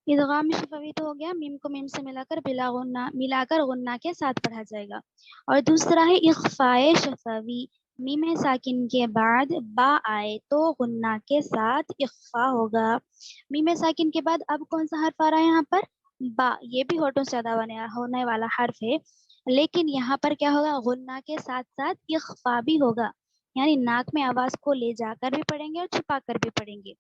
इदगाम शफवी तो हो गया, मीम को मीम से मिलाकर गुन्ना के साथ पढ़ा जाएगा। और दूसरा है इख्फाए शफवी, मीम साकिन के बाद बा आए तो गुन्ना के साथ इख्फा होगा। मीम साकिन के बाद अब कौन सा हर्फ आ रहा है यहाँ पर? बा। ये भी होठों से अदा होने वाला हर्फ है, लेकिन यहाँ पर क्या होगा? गुन्ना के साथ साथ इख्फा भी होगा, यानी नाक में आवाज को ले जाकर भी पढ़ेंगे और छुपा कर भी पढ़ेंगे।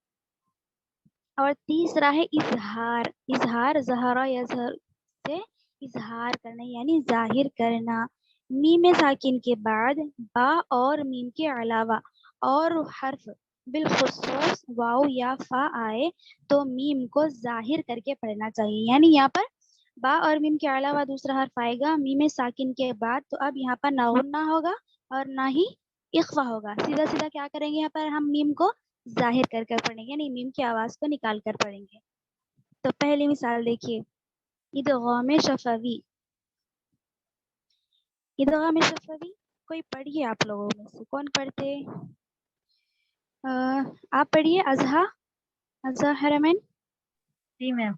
और तीसरा है इजहार। इजहार ज़हरा यज़हर से इजहार करना यानी जाहिर करना। मीम साकिन के बाद बा और मीम के अलावा और हर्फ बिलखुसूस वाव या फा आए तो मीम को जाहिर करके पढ़ना चाहिए। यानी यहाँ पर बा और मीम के अलावा दूसरा हर्फ आएगा मीम साकिन के बाद, तो अब यहाँ पर ना गुन्ना होगा और ना ही इख्फा होगा। सीधा सीधा क्या करेंगे? यहाँ पर हम मीम को जाहिर कर कर पढ़ेंगे, यानी मीम की आवाज को निकाल कर पढ़ेंगे। तो पहली मिसाल देखिए, इदगाम शफवी। इदगाम शफवी कोई पढ़िए आप लोगों में से, कौन पढ़ते? आप पढ़िए। अजहा हरमैन, जी मैम।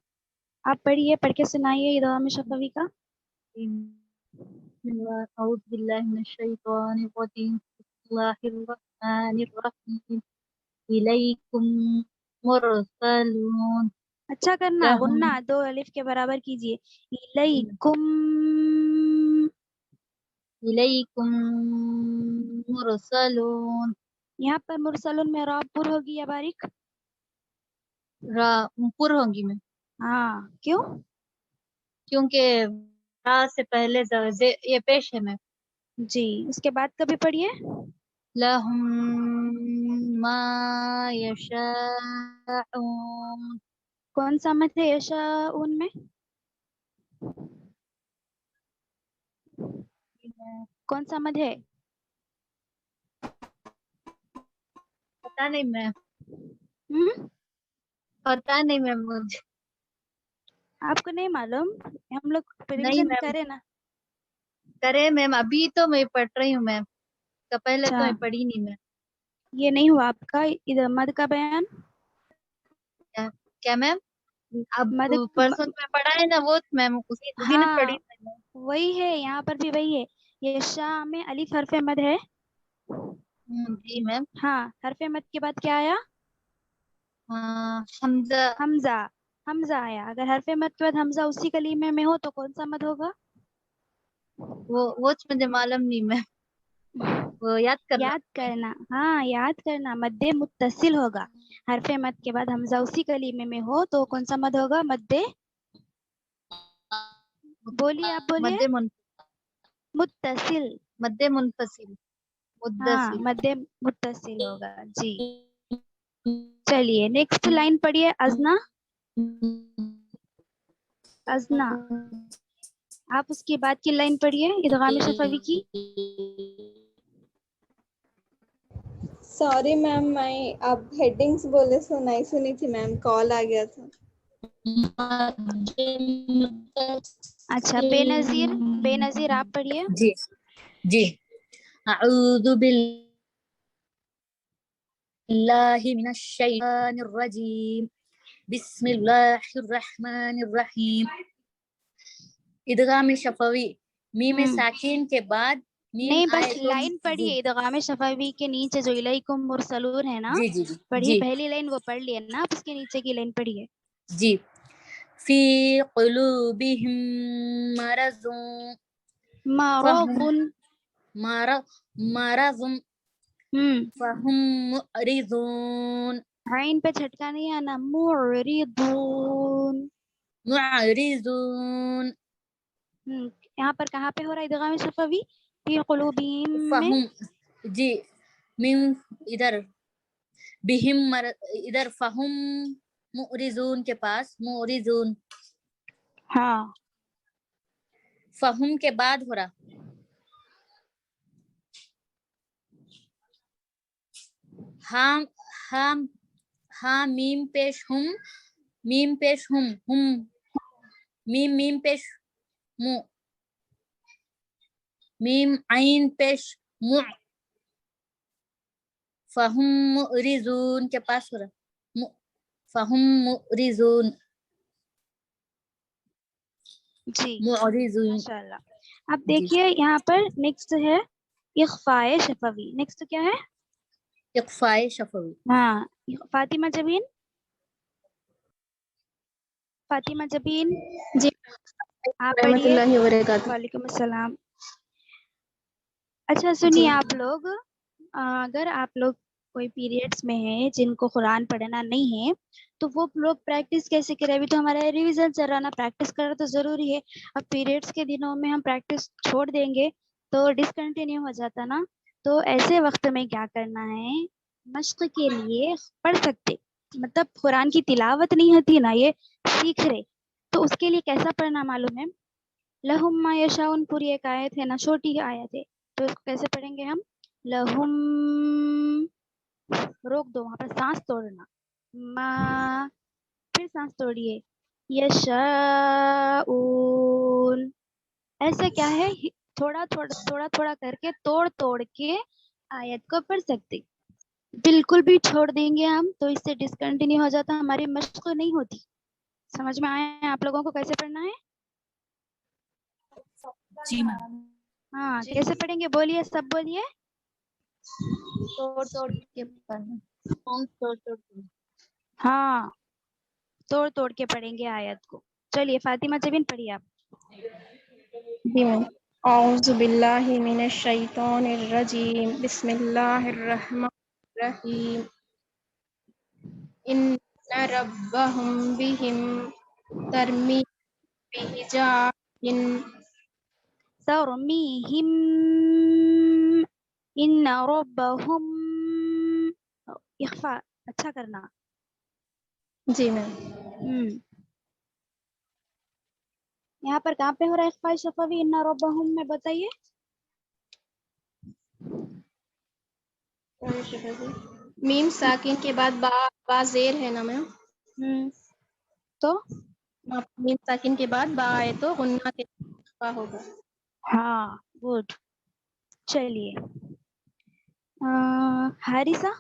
आप पढ़िए, पढ़ के सुनाइए इदगाम शफवी का। अऊज़ु बिल्लाहि मिनश शैतानिर रजीम, बिस्मिल्लाहिर रहमानिर रहीम, इलैकुम मुरसलून। अच्छा करना, गुन्ना 2 अलिफ के बराबर कीजिए। इलैकुम। इलैकुम मुरसलून। यहाँ पर मुरसलून में रा पुर होगी या बारीक? पुर होंगी मैं, हाँ, क्यों? क्योंकि रा से पहले ये पेश है मैं। जी, उसके बाद कभी पढ़िए। लहुम मा यशाऊन। कौन सा मत है यशाउन में? कौन सा मद है? पता नहीं मैं, हम्म, पता नहीं मैं मुझे। आपको नहीं मालूम? हम लोग नहीं रिवीजन मैम, करें ना। करे मैम, अभी तो मैं पढ़ रही हूँ मैम, तो पहले तो अच्छा, मैं पढ़ी नहीं मैम। ये नहीं हुआ आपका इधर मद का बयान? क्या, क्या मैम? अब मद परसों में पढ़ा है ना वो मैम, उसी ने पढ़ी हाँ, थी मैम। वही है, यहाँ पर भी वही है। यशा में अलिफ हरफ मद है। जी मैम। हाँ, हरफ मद के बाद क्या आया? हाँ, हमजा। हमजा। हमजा आया। अगर हरफ मद के बाद हमजा उसी कलीमे में हो तो कौन सा मद होगा? वो मुझे मालूम नहीं मैम, वो याद करना याद है। करना, हाँ याद करना, मद्दे मुत्तसिल होगा। हरफे मद के बाद हमजा उसी कलीमे में हो तो कौन सा मद होगा? मद्दे, बोलिए, आप बोलिए। मद्दे मुन मुत्तसिल। मद्दे मुनफसिल, हाँ, मुद्दसिल। मद्दे मुत्तसिल होगा जी। चलिए नेक्स्ट लाइन पढ़िए, अजना। अजना, आप उसके बाद की लाइन पढ़िए इदगाम शफवी की। सॉरी मैम, मैं आप हेडिंग्स बोले सो नहीं सुनी थी मैम, कॉल आ गया था। अच्छा, बेनजीर, बेनजीर आप पढ़िए। जी जी। अऊज़ु बिल्लाहि मिनश शैतानिर रजीम, बिस्मिल्लाहिर रहमानिर रहीम। इदगाम शफवी, मीम साकिन के बाद मीम नहीं, बस आए तो लाइन पढ़िए इदगाम शफवी के नीचे जो इलैकुम मुरसलून है ना, जी जी जी पढ़िए। जी पहली लाइन वो पढ़ लिए ना, आप उसके नीचे की लाइन पढ़िए। जी। फी क़ुलूबिहिम मरज़ुन, फहुम मरबुन। मरज़ुन हम्म, फहुम मुअरिज़ून। आइन पे झटका नहीं आना। मुरिदून। मुअरिज़ून। यहाँ पर कहाँ पे हो रहा है इदगाम शफवी? फी कुलूबिहिम में। फहुम, जी, मीम इधर, बिहिम इधर फहुम मुअरिज़ून के पास, मुअरिज़ून हाँ, फहुम के बाद हो रहा। हाम हाम हा मीम पेश हुम, मीम पेश हुम मीम पेश मु, मीम आइन पेश मु, फहुम मुअरिज़ून के पास हो रहा। فهم معرضون जी معرضون माशाल्लाह. अब جی देखिए यहाँ पर नेक्स्ट है इख्फाए शफवी. नेक्स्ट क्या है? اقفاء شفوی हाँ फातिमा जबीन. फातिमा जबीन जी आप पढ़िए. रहमतुल्लाहि व बरकातहू। वालेकुम अस्सलाम. अच्छा सुनिए जी आप लोग, अगर आप लोग कोई पीरियड्स में हैं जिनको कुरान पढ़ना नहीं है तो वो लोग प्रैक्टिस कैसे करें? अभी तो हमारा रिवीजन चल रहा ना, प्रैक्टिस करना तो जरूरी है. अब पीरियड्स के दिनों में हम प्रैक्टिस छोड़ देंगे तो डिसकंटिन्यू हो जाता ना. तो ऐसे वक्त में क्या करना है, मश्क के लिए पढ़ सकते, मतलब कुरान की तिलावत नहीं होती ना, ये सीख रहे, तो उसके लिए कैसा पढ़ना मालूम है? लहुम मा यशाउन पूरी एक आयत है ना, छोटी आयत है, तो इसको कैसे पढ़ेंगे हम? लहुम, रोक दो वहां पर, सांस तोड़ना. मा, फिर सांस तोड़िए. यशाउन, ऐसे क्या है, थोड़ा थोड़ा थोड़ा थोड़ा करके तोड़ तोड़ के आयत को पढ़ सकते. बिल्कुल भी छोड़ देंगे हम तो इससे डिसकंटिन्यू हो जाता, हमारी मश्क नहीं होती. समझ में आया आप लोगों को कैसे पढ़ना है? جی میم हाँ कैसे पढ़ेंगे, बोलिए, सब बोलिए. توڑ توڑ کے پڑھنا توڑ توڑ کے हाँ तोड़ तोड़ के पढ़ेंगे आयत को. चलिए फातिमा जबीन पढ़िए आप. जी मैम. औज़ु बिल्लाहि मिनश शैतानिर रजीम. बिस्मिल्लाहिर रहमानिर रहीम. इन्ना रब्बहुम बिहिम तरमी बिहिजाइन. तरमीहिम इन्ना रब्बहुम, इख्फा अच्छा करना. जी मैम. यहाँ पर कहाँ पे हो रहा है इख्फा शफवी इन्ना रब्बहुम में, बताइए. मीम साकिन के बाद बा जेर है ना मैम. तो मीम साकिन के बाद बा आए तो गुन्ना के बा होगा. हाँ गुड. चलिए हारिसा.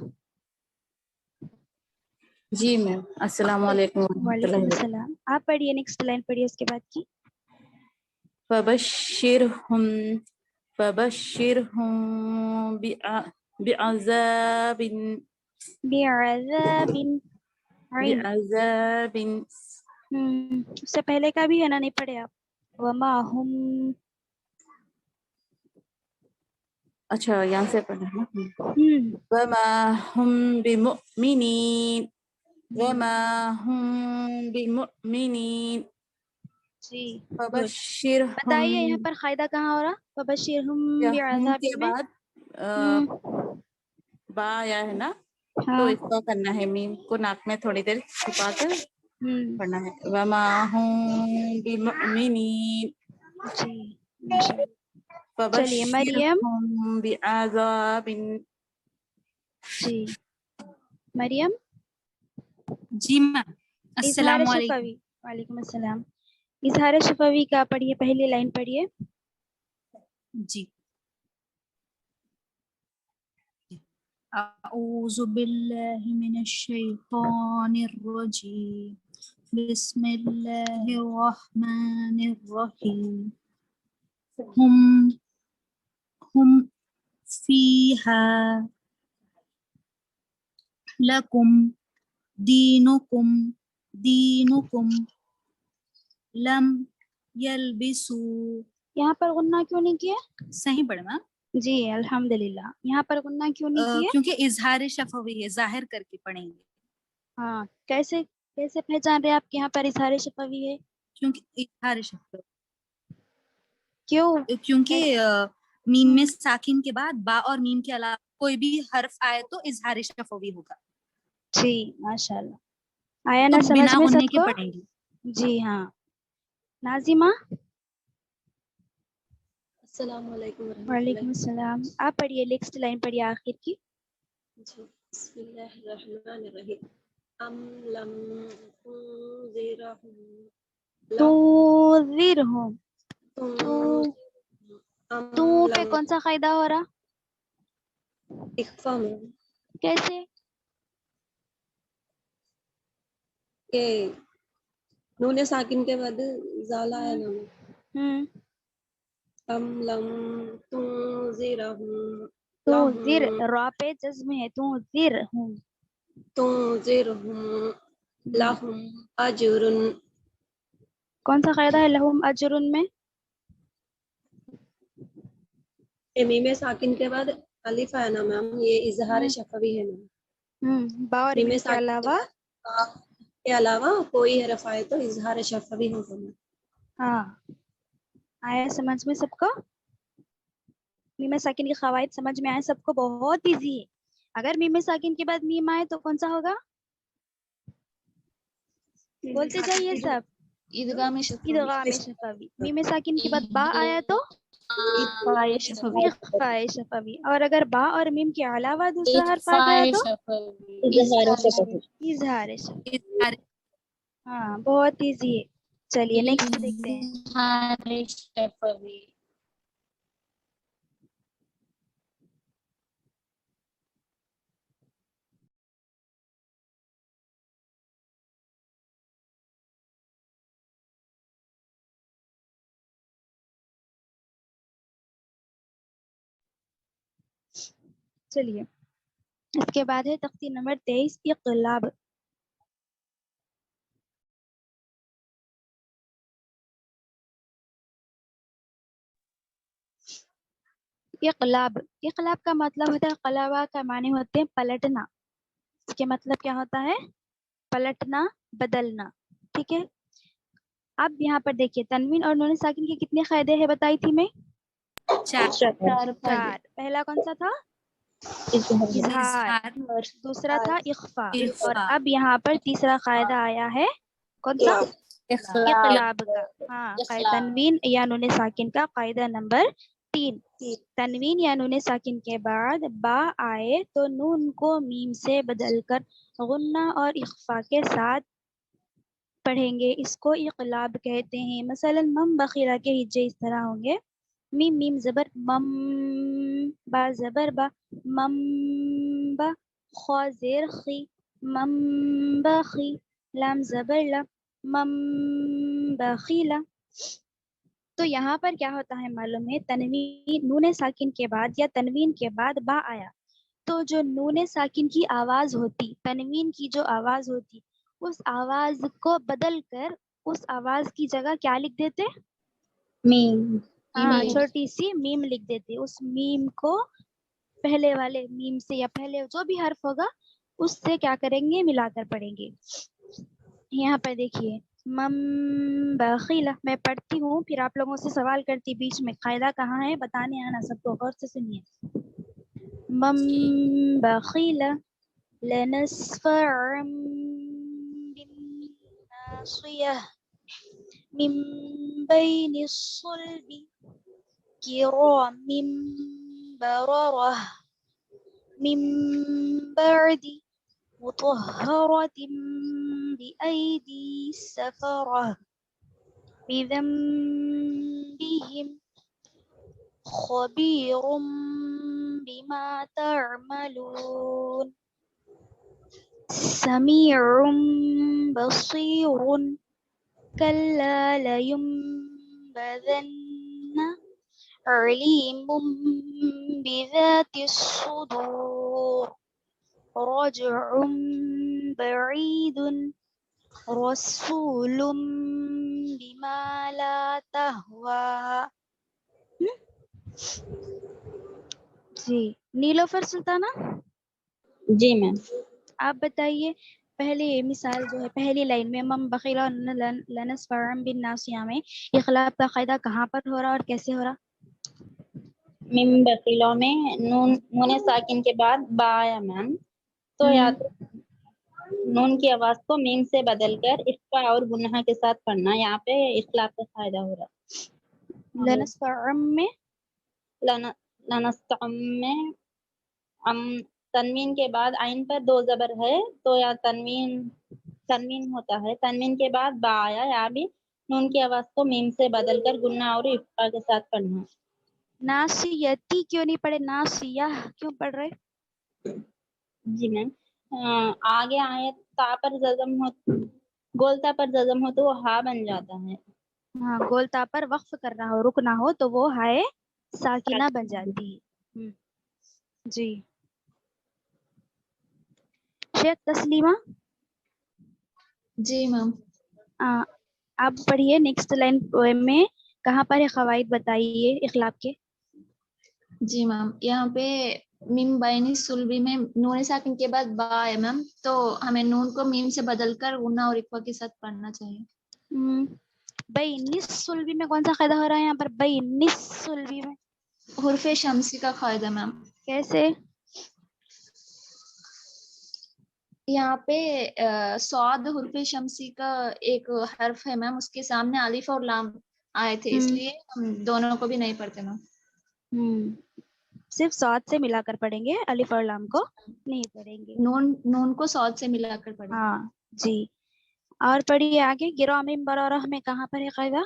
جی میم السلام علیکم ورحمۃ اللہ वालेकुम وبرکاتہ सलाम. आप पढ़िए, नेक्स्ट लाइन पढ़िए उसके बाद की. فبشرهم بعذاب بعذاب عين. بعذاب उससे पहले का भी है ना, नहीं पढ़े आप? वमा हुम. اچھا یہاں سے پڑھنا ہے نا وما هم بمؤمنين وما هم بمؤمنين جی good. فبشرهم بتائیے यहाँ पर कायदा कहाँ हो रहा? फबशिरहुम ہم کے बिअज़ाबिन में. بعد با آیا ہے نا تو हाँ اس کو کرنا ہے میم کو ناک میں تھوڑی دیر چھپا کر پڑھنا ہے وما هم بمؤمنين جی ماشاءاللہ. چلیے مریم. فبشرهم بعذاب جی مریم. جی میم اظہار شفوی. وعلیکم السلام. اظہار شفوی کا پڑھیے, پہلی لائن پڑھیے. جی اعوذ باللہ من الشیطان الرجیم بسم اللہ الرحمن الرحیم ہم فیہا لکم دینکم لم یلبسوا. यहाँ पर गुन्ना क्यों नहीं किया? صحیح پڑھنا जी अल्हम्दुलिल्लाह. यहाँ पर गुन्ना क्यों नहीं किया? کیونکہ اظہار شفوی ہے ظاہر کر کے پڑھیں گے हाँ कैसे कैसे पहचान रहे आप कि यहाँ पर इजहार शफवी है? کیونکہ اظہار شفوی क्यों? کیونکہ میم میں ساکن کے بعد با اور میم کے علاوہ کوئی بھی حرف آئے تو اظہار شفوی ہوگا जी माशाल्लाह. आया تو ना समझ بنا में غننے کے सबको? پڑھیں گے जी हाँ. नाजिमा. السلام علیکم ورحمۃ वालेकुम اللہ. अस्सलाम. आप पढ़िए, नेक्स्ट लाइन पढ़िए आखिर की. جی بسم اللہ الرحمن الرحیم. ام لم تنذرہم तूज़िरहुम. तू ام तू पे لم कौन सा कायदा हो रहा? اخفا میں कैसे? کہ نون ساکن کے بعد زال آیا نا ہوں ام لم تنذرہم تنذر لہم را پہ جزم ہے تنذر ہوں تنذرہم لہم اجر. کون سا قاعدہ ہے لہم اجرن میں؟ میم ساکن کے بعد الف ہے نا میم، یہ اظہار شفوی ہے میم. با اور میم میم کے ساکن کے علاوہ بعد با کے علاوہ کوئی حرف آئے تو اظہار شفوی ہوگا میم. ہاں آیا سمجھ میں سب کو؟ میم ساکن کی قواعد سمجھ میں آئے سب کو؟ بہت ایزی ہے. اگر میم ساکن کے بعد میم آئے تو کون سا ہوگا؟ بولتے جائیے سب. ادغام ادغام شفوی. میم ساکن کے بعد با آیا تو اخفاء شفوی. اخفاء شفوی. اور اگر با اور میم کے علاوہ دوسرا حرف آتا ہے تو اظہار شفوی. ہاں بہت ایزی ہے. چلیے نیکسٹ دیکھتے ہیں. اظہار شفوی. چلیے اس کے بعد ہے تختی نمبر 23 اقلاب. اقلاب. اقلاب کا مطلب ہوتا ہے قلبہ کا معنی ہوتے ہیں پلٹنا. اس کے مطلب کیا ہوتا ہے؟ پلٹنا، بدلنا. ٹھیک ہے. اب یہاں پر دیکھیے تنوین اور نون ساکن کے کتنے قاعدے ہیں بتائی تھی میں؟ 4. پہلا کون سا تھا؟ اظہار. دوسرا تھا اخفاء. اور اب یہاں پر تیسرا قاعدہ آیا ہے کون سا؟ اقلاب کا. ہاں تنوین یا نون ساکن کا قاعدہ نمبر 3. تنوین یا نون ساکن کے بعد با آئے تو نون کو میم سے بدل کر غنہ اور اخفاء کے ساتھ پڑھیں گے. اس کو اقلاب کہتے ہیں. مثلا مم بخیرہ کے ہجے اس طرح ہوں گے: میم میم زبر مم، با زبر با مم با، خا زیر خی مم بخی، لام زبر لا مم بخیلا. تو یہاں پر کیا ہوتا ہے معلوم ہے؟ تنوین نون ساکن کے بعد یا تنوین کے بعد با آیا تو جو نون ساکن کی آواز ہوتی، تنوین کی جو آواز ہوتی، اس آواز کو بدل کر اس آواز کی جگہ کیا لکھ دیتے؟ میم. ہاں چھوٹی سی میم لکھ دیتے. اس میم کو پہلے والے میم سے یا پہلے جو بھی حرف ہوگا اس سے کیا کریں گے؟ ملا کر پڑھیں گے. یہاں پر دیکھیے مم بخیلا. میں پڑھتی ہوں پھر آپ لوگوں سے سوال کرتی بیچ میں. قاعدہ کہاں ہے بتانے آنا سب کو، غور سے سنیے. مم بخیلا لنسفعا بالناصیہ من بین الصلب کرام بررہ من بعد مطهرة بأيدي السفرة بذنبهم خبير بما تعملون سميع بصير كلا لينبذن عليم بذات الصدور رجع بعيد رسول بما لا تهوى. جی نیلوفر سلطانہ جی میم. آپ بتائیے پہلی مثال جو ہے پہلی لائن میں مم بخیلا لنسفعا بالناصیہ میں اخلاف کا قاعدہ کہاں پر ہو رہا اور کیسے ہو رہا؟ میم بخیلوں میں نون ساکن کے بعد با آیا میم تو یا تو نون کی آواز کو میم سے بدل کر اخفاء اور گناہ کے ساتھ پڑھنا. یہاں پہ اخلاف کا فائدہ ہو رہا. لنسفعا میں لنستعم میں تنوین کے بعد عین پر 2 زبر ہے تو یا تنوین ہوتا ہے. تنوین کے بعد با آیا یا بھی نون کی آواز کو میم سے بدل کر گناہ اور اخفاء کے ساتھ پڑھنا. ناسیتی کیوں نہیں پڑھے؟ ناسیہ کیوں پڑھ رہے؟ جی میم آگے آئے تا پر جزم गोलता पर जज़म हो तो वो हा बन जाता है। हाँ, गोलता पर वक्फ करना हो, रुकना हो तो वो हाय साकिना बन जाती है। जी। शेख तस्लीमा, जी मैम। आप पढ़िए नेक्स्ट लाइन पोएम में कहाँ पर है क़वाइद बताइए इखलाब के। जी मैम, यहाँ पे मीम बैनी सुलभी में नून साकिन के बाद बा है मैम, तो हमें नून को मीम से बदलकर गुन्ना और इक्वा के साथ पढ़ना चाहिए। बैनिस सुलभी में कौन सा कायदा हो रहा है यहाँ पर? बैनिस सुलभी में हुर्फे शमसी का कायदा मैम। कैसे? यहाँ पे सौद हुर्फे शमसी का एक हर्फ है मैम, उसके सामने अलिफ और लाम आए थे, इसलिए हम दोनों को भी नहीं पढ़ते मैम। सिर्फ सौद से मिलाकर पढ़ेंगे, अलिफ और लाम को नहीं पढ़ेंगे। नून को सौद से मिलाकर पढ़ेंगे। हाँ जी। और पढ़िए आगे, गिरा मीम बरारह में कहाँ पर है कायदा?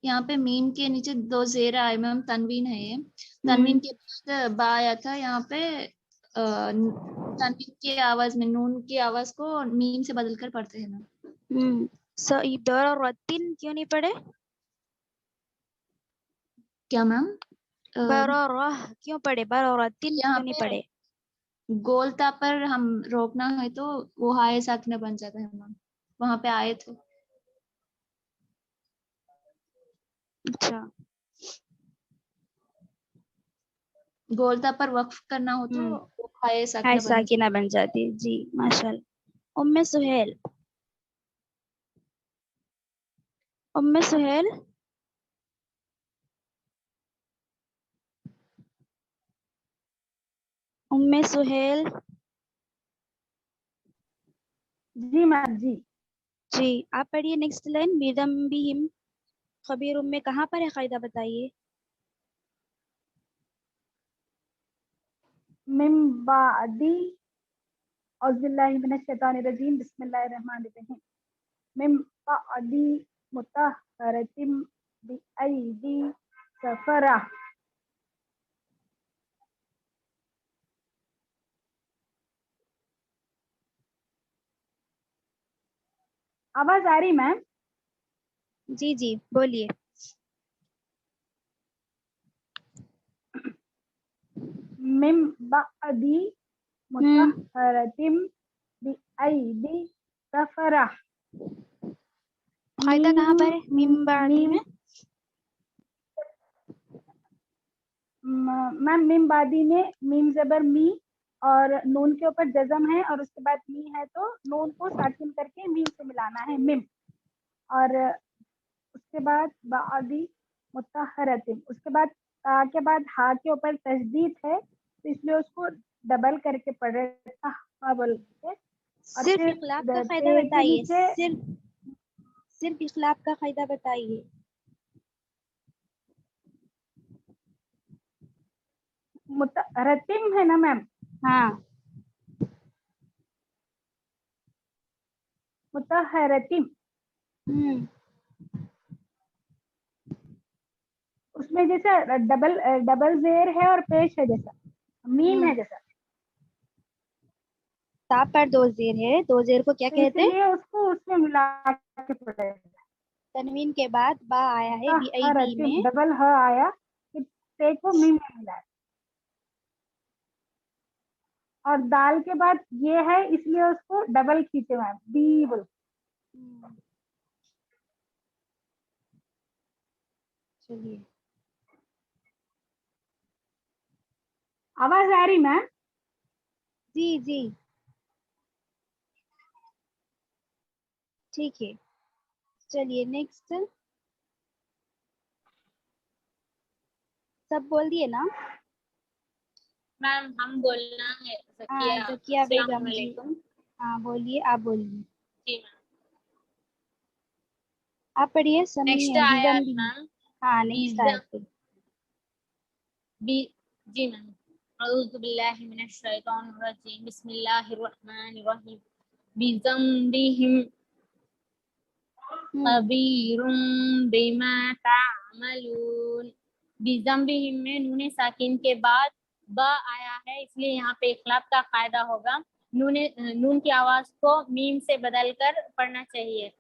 यहाँ पे मीम के नीचे 2 जेर आए मैम, तनवीन है ये। तनवीन के बाद बा आया था, यहाँ पे तनवीन की आवाज में नून की आवाज को मीम से बदलकर पढ़ते हैं मैम। सो बरारतिन क्यों नहीं पढ़े? क्या मैम? बरारह क्यों पढ़े? बरारतिन यहाँ क्यों नहीं पे पढ़े? गोलता पर हम रोकना है तो वो हाय साकिना बन जाता है मैम, वहां पे आए थे। अच्छा। गोलता पर वक्फ करना हो तो वो हाय हाय साकिना बन साकिना बन जाती है। जी माशाल्लाह। उम्मे सुहेल, उम्मे सुहेल, उम्मे सुहेल। जी मैम। जी जी आप पढ़िए नेक्स्ट लाइन, बिदम्बिहिम खबीर में कहाँ पर है कायदा बताइए। मिम बादी औज़ुबिल्लाहि मिनश शैतानिर रजीम, बिस्मिल्लाहिर रहमानिर रहीम। मिम बादी मुतहहरतिम बिअयदी सफरा। आवाज आ रही मैम? जी जी बोलिए। मिम बादी मुतहहरतिम बिअयदी सफरा। कायदा कहाँ पर है मीम बादी में? मैम मिम बादी में मीम जबर मी और नून के ऊपर जज़म है और उसके बाद मी है, तो नून को साकिन करके मीम से मिलाना है मिम। और उसके बाद बादी मुतहरतिम, उसके बाद ता के बाद हा के ऊपर तशदीद है, तो इसलिए उसको डबल करके पढ़े बोल के। और सिर्फ फिर इखलाब का कायदा ते के बताइए, नीचे सिर्फ इखलाब का कायदा बताइए। मुतहरतिम है ना मैम? हाँ मुतहरतिम, उसमें जैसे डबल डबल जेर है और पेश है, जैसा मीम है जैसा, ता पर दो जेर है, दो जेर को क्या तो कहते हैं? इसलिए उसको उसमें मिला के पढ़ेगा। तनवीन के बाद बा आया है बिअयदी में। डबल ह आया, ते को मीम में मिला, और दाल के बाद ये है, इसलिए उसको डबल खींचे मैम, बी बोल। चलिए आवाज आ रही मैम? जी जी ठीक है। चलिए नेक्स्ट, सब बोल दिए ना? मैम हम बोलना है हाँ ज़किया। ज़किया अस्सलाम बेगम जी। वालेकुम। हाँ बोलिए, आप बोलिए। जी मैम। आप पढ़िए, समी नेक्स्ट है आयत बिजम्बी। मैम। हाँ नेक्स्ट आयत पे। जी मैम। अऊज़ु बिल्लाहि मिनश शैतानिर रजीम, बिस्मिल्लाहिर रहमानिर रहीम। बिज़म्बिहिम खबीरुम बिमा तामलून। बिज़म्बिहिम में नून साकिन के बाद बा आया है, इसलिए यहाँ पे इखलाब का कायदा होगा। नून की आवाज को मीम से बदल कर पढ़ना चाहिए।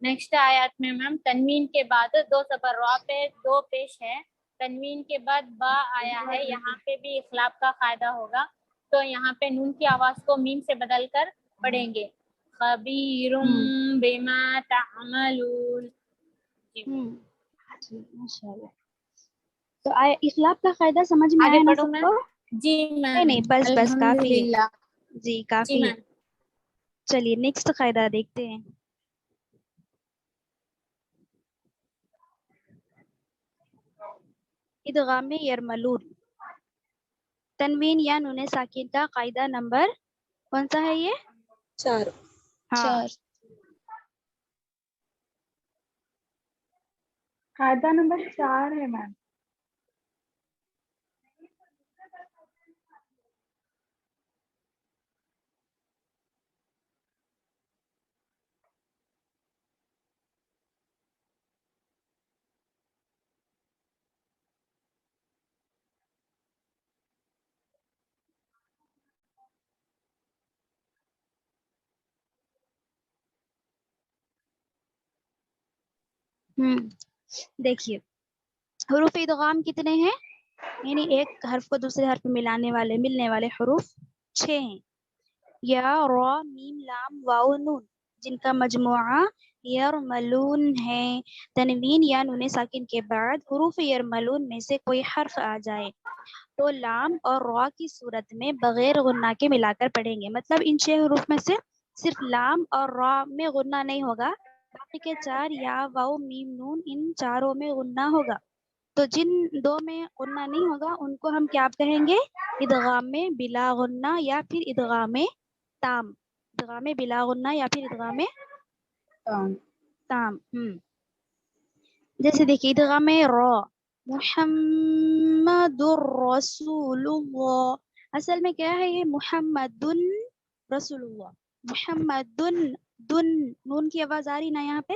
नेक्स्ट आयत में मैम तनवीन के बाद दो जबर रॉ पे दो पेश है, तनवीन के बाद बा आया है, यहाँ पे भी इखलाब का फायदा होगा, तो यहाँ पे नून की आवाज को मीम से बदल कर पढ़ेंगे। खबीरुम बिमा तामलून। माशाल्लाह। तो इखलाब का फायदा समझ में आगे आया ना पढ़ूं मैं? सबको? जी मैम। नहीं बस काफी है अल्हम्दुलिल्लाह। जी, जी काफी है। मैम। चलिए नेक्स्ट कायदा देखते हैं। इदगाम यरमलून, तनवीन या नून साकिन का कायदा नंबर कौन सा है ये? 4। हाँ, कायदा नंबर 4 है मैम। देखिए हरूफ इदगाम कितने हैं, यानी एक हर्फ को दूसरे हर्फ में मिलने वाले हरूफ 6 हैं। या रा मीम लाम वाव नून, जिनका मजमुआ यरमलून है। तनवीन या नून साकिन के बाद हरूफ यरमलून में से कोई हर्फ आ जाए तो लाम और रा की सूरत में बगैर गुन्ना के मिलाकर पढ़ेंगे। मतलब इन 6 हरूफ में से सिर्फ लाम और रा में गुन्ना नहीं होगा, बाकी के 4 या वाव मीम नून इन चारों में गुन्ना होगा। तो जिन दो में गुन्ना नहीं होगा उनको हम क्या कहेंगे? इदगाम में बिला गुन्ना या फिर इदगाम ताम। इदगाम में बिला गुन्ना या फिर इदगाम ताम। जैसे देखिए इदगाम में रा मुहम्मदुर रसूलुल्लाह, असल में क्या है ये? मुहम्मदुन रसूलुल्लाह। मुहम्मदुन दुन नून की आवाज आ रही ना यहाँ पे,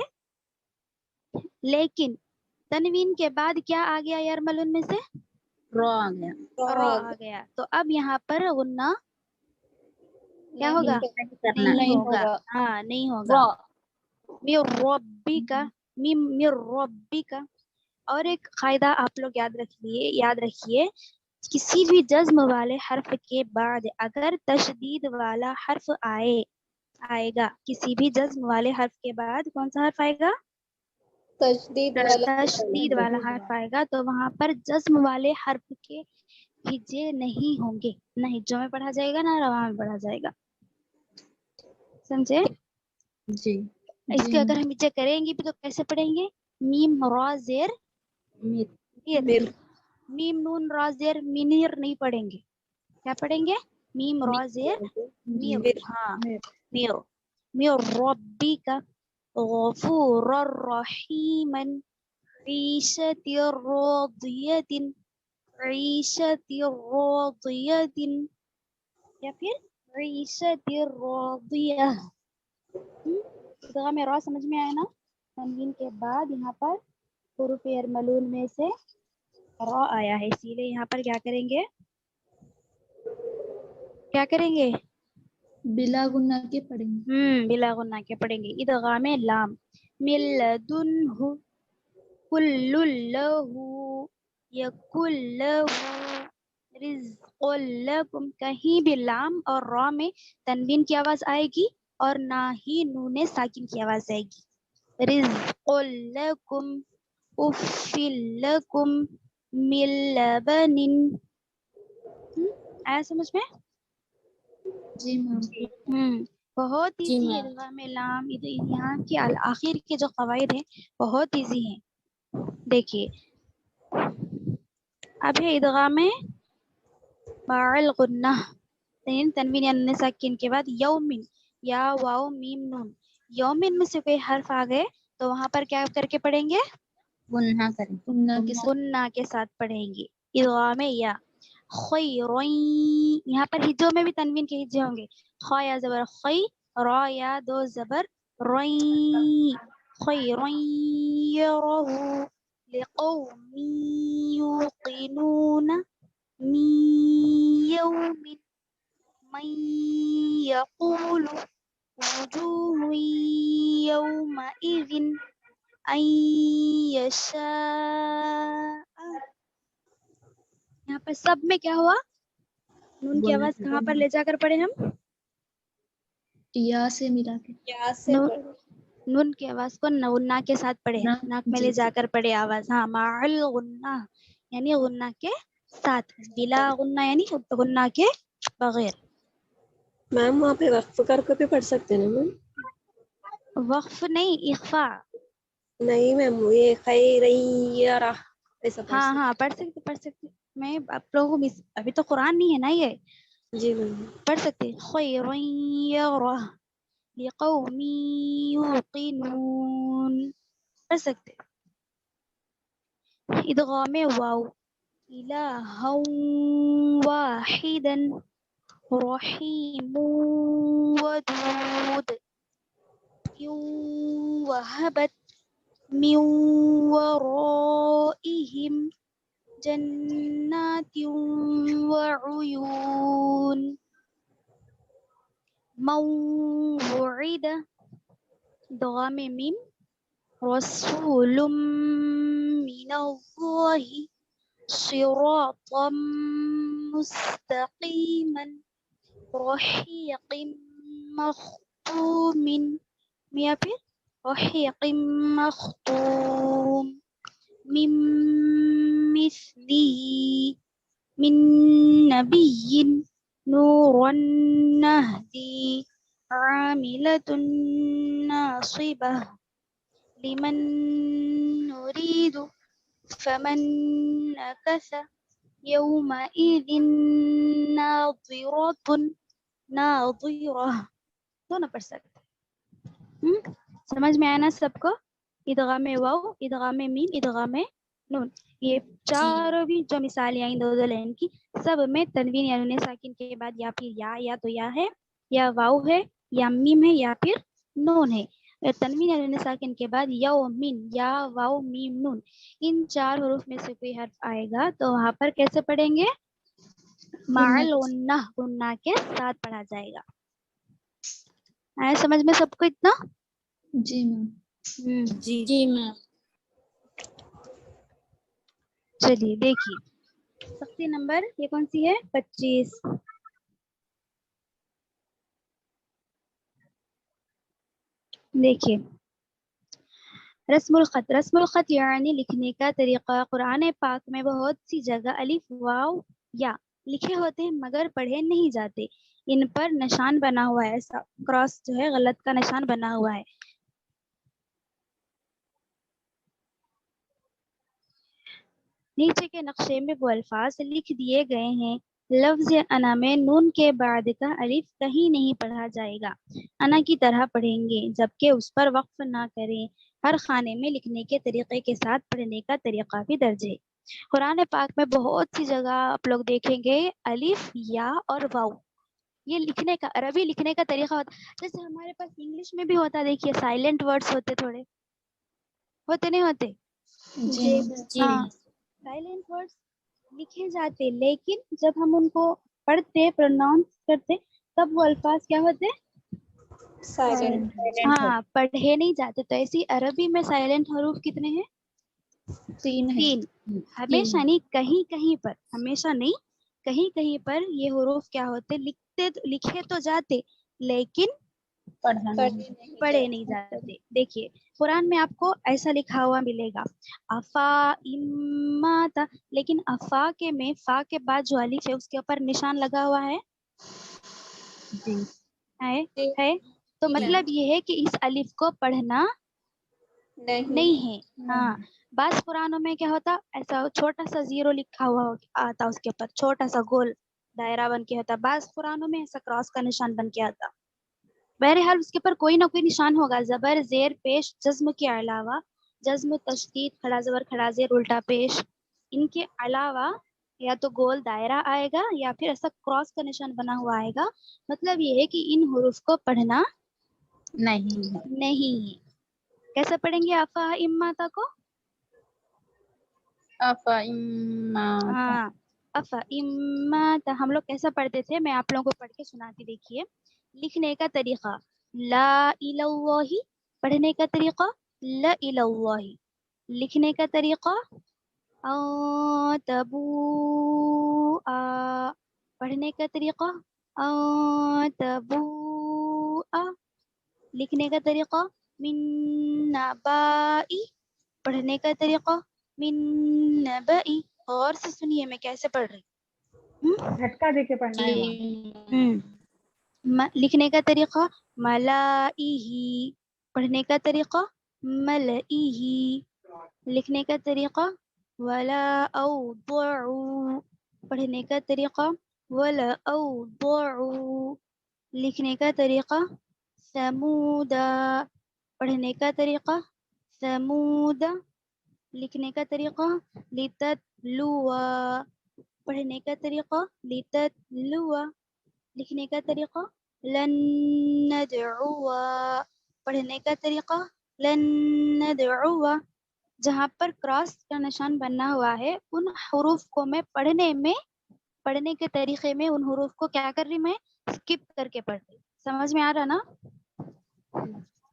लेकिन तनवीन के बाद क्या आ गया यरमलून में से? रॉ आ गया। रा आ गया। तो अब यहाँ पर गुन्ना क्या होगा? करना है। नहीं होगा। हाँ नहीं होगा। मिर रब्बिका। और एक कायदा आप लोग याद रखिए, किसी भी जज्म वाले हर्फ के बाद अगर तशदीद वाला हर्फ आएगा, किसी भी जज्म वाले हर्फ के बाद कौन सा हर्फ आएगा? तशदीद वाला हर्फ आएगा, तो वहां पर जज्म वाले हर्फ के हिज्जे नहीं होंगे, ना हिज्जों में पढ़ा जाएगा ना रवा में पढ़ा जाएगा। समझे? जी। इसके अगर हम हिज्जे करेंगे भी तो कैसे पढ़ेंगे? मीम रा जेर मिर, मीम नून रा जेर मिनीर नहीं पढ़ेंगे। क्या पढ़ेंगे? मीम रा जेर मिर। हाँ मिर। मिर रब्बिका गफूरर रहीमन ईशतिर रादियतिन ईशतिर रादियतिन या फिर ईशतिर रादिया। इदगाम रा समझ में आया ना? तनवीन के बाद यहाँ पर हुरूफ यरमलून में से रा आया है, इसीलिए यहाँ पर क्या करेंगे? बिला गुन्ना के पढ़ेंगे। बिला गुन्ना के पढ़ेंगे। इदगाम लाम मिल्लदुन्हु कुल्लुल्लहु यकुल्लहु रिज़्क़ुल्लकुम, कहीं भी लाम और रा में तनवीन की आवाज आएगी और ना ही नून साकिन की आवाज आएगी। रिज़्क़ुल्लकुम उफ़्फ़िल्लकुम मिन लबनिन। आया समझ में? जी मैम। बहुत इजी है इदगाम लाम। यहाँ के आखिर के जो कवायद है बहुत इजी हैं। देखिए अब है इदगाम बाल गुन्ना, तनवीन या नून साकिन के बाद यौमिन या वाव मीम नून, यौमिन में से कोई हर्फ आ गए तो वहां पर क्या करके पढ़ेंगे? गुन्ना करें। गुन्ना के साथ पढ़ेंगे। इदगाम या खैरन, यहाँ पर हिज्जों में भी तनवीन के हिज्जे होंगे। ख या जबर खै, रा या दो जबर रई, खैरन यरहु लिकौमी युक़िनून min yawmin man يقول وجوه يومئذ أن يشاء. यहाँ पर सब में क्या हुआ? नून की आवाज कहाँ पर ले जाकर पढ़े हम? या से मिला के, या से नून की आवाज को गुन्ना के साथ पढ़े, नाक में ले जाकर पढ़े आवाज। हाँ, माल गुन्ना यानी गुन्ना के साथ, बिला गुन्ना यानी गुन्ना के बगैर। मैम वहाँ पे वक्फ करके भी पढ़ सकते हैं ना मैम? वक्फ नहीं, इख्फा। नहीं मैम, ये खैरैयरा ऐसा पढ़ हाँ हाँ, पढ़ सकते। मैं आप लोगों को अभी तो कुरान नहीं है ना ये, जी मैम। पढ़ सकते। खैरैयरा लिकौमी युक़िनून, पढ़ सकते। इदगाम वाव इलाहन वाहिदन रहीम वदूद वहबत मिन वराइहिम जन्नातिन वउयून मौइदा इदगाम मीम रसूलुम मिनल्लाहि सिरातम मुस्तकीमन रहीक़िम मख्तूमिन, मिया पे रहीक़िम मख्तूम मिन मिस्लिही मिन नबिय्यिन नूरन नहदी आमिलतुन नासिबह लिमन नुरीदु फमन नकस यौमइदिन नाज़िरतुन नाज़िरह। दोनों पढ़ सकते। समझ में आया ना सबको? इदगाम वाव, इदगाम मीम, इदगाम नून, ये चारों भी जो मिसालें आई दो लाइन की, सब में तनवीन या नून साकिन के बाद या फिर या तो या है, या वाव है, या मीम है, या फिर नून है। तनवीन या नून साकिन के बाद यौमिन, या वाव मीम नून, इन चार हरूफ में से कोई हर्फ आएगा तो वहां पर कैसे पढ़ेंगे? माल गुन्ना के साथ पढ़ा जाएगा। आया समझ में सबको इतना? जी मैम। जी मैम। चलिए देखिए, सख्ती नंबर ये कौन सी है? 25। देखिए, रस्मुल खत यानी लिखने का तरीका। कुरान पाक में बहुत सी जगह अलिफ वाव या लिखे होते हैं मगर पढ़े नहीं जाते। इन पर निशान बना हुआ है, ऐसा क्रॉस जो है गलत का निशान बना हुआ है। नीचे के नक्शे में वो अल्फाज लिख दिए गए हैं। लफ्ज अना में नून के बाद का अलिफ कहीं नहीं पढ़ा जाएगा, अना की तरह पढ़ेंगे, जबकि उस पर वक्फ ना करें। हर खाने में लिखने के तरीके के साथ पढ़ने का तरीका भी दर्ज है। कुरान पाक में बहुत सी जगह आप लोग देखेंगे अलिफ या और वाव, ये लिखने का अरबी लिखने का तरीका होता। जैसे हमारे पास इंग्लिश में भी होता, देखिए साइलेंट वर्ड्स होते, थोड़े होते नहीं होते? जी हाँ, साइलेंट वर्ड्स लिखे जाते, लेकिन जब हम उनको पढ़ते, प्रोनाउंस करते, तब वो अल्फाज क्या होते? साइलेंट। हाँ, पढ़े नहीं जाते। तो ऐसी अरबी में साइलेंट हरूफ कितने हैं? 3 है। 3। हमेशा नहीं, कहीं कहीं पर, हमेशा नहीं कहीं कहीं पर ये हरूफ क्या होते? लिखे तो जाते लेकिन पढ़े नहीं जाते। देखिए कुरान में आपको ऐसा लिखा हुआ मिलेगा, अफा इम्माता, लेकिन अफा के में फा के बाद जो अलिफ है उसके ऊपर निशान लगा हुआ है, है। तो मतलब ये है कि इस अलिफ को पढ़ना नहीं है। हाँ, बास कुरानों में क्या होता, ऐसा छोटा सा जीरो लिखा हुआ आता, उसके ऊपर छोटा सा गोल दायरा बन के होता। बास कुरानों में ऐसा क्रॉस का निशान बन के आता। बहरहाल उसके ऊपर कोई ना कोई निशान होगा, जबर जेर पेश जज्म के अलावा, जज्म तशदीद खड़ा जबर खड़ा जेर उल्टा पेश, इनके अलावा या तो गोल दायरा आएगा या फिर ऐसा क्रॉस का निशान बना हुआ आएगा। मतलब ये है कि इन हुरूफ को पढ़ना नहीं है। कैसे पढ़ेंगे अफा इम्माता को? अफा इम्माता, हाँ, अफा इम्माता हम लोग कैसा पढ़ते थे, मैं आप लोगों को पढ़ के सुनाती। देखिए, लिखने का तरीका ला इलल्लाही, पढ़ने का तरीका ला इलल्लाही, लिखने का तरीका तबूआ, पढ़ने का तरीका तबूआ, लिखने का तरीका मिन नबाई, पढ़ने का तरीका मिन नबाई। गौर से सुनिए मैं कैसे पढ़ रही हूँ। झटका देके पढ़ना है वहाँ। लिखने का तरीका मलाइही, पढ़ने का तरीका मलइही, लिखने का तरीका वला औदउ, पढ़ने का तरीका वला औदउ, लिखने का तरीका समूदा, पढ़ने का तरीका समूदा, लिखने का तरीका लिततलुआ, पढ़ने का तरीका लिततलुआ, लिखने का तरीका लन नदउआ, पढ़ने का तरीका लन नदउआ। जहाँ पर क्रॉस का निशान बना हुआ है उन हुरूफ को मैं पढ़ने के तरीके में उन हुरूफ को क्या कर रही, मैं स्किप करके पढ़ रही। समझ में आ रहा ना?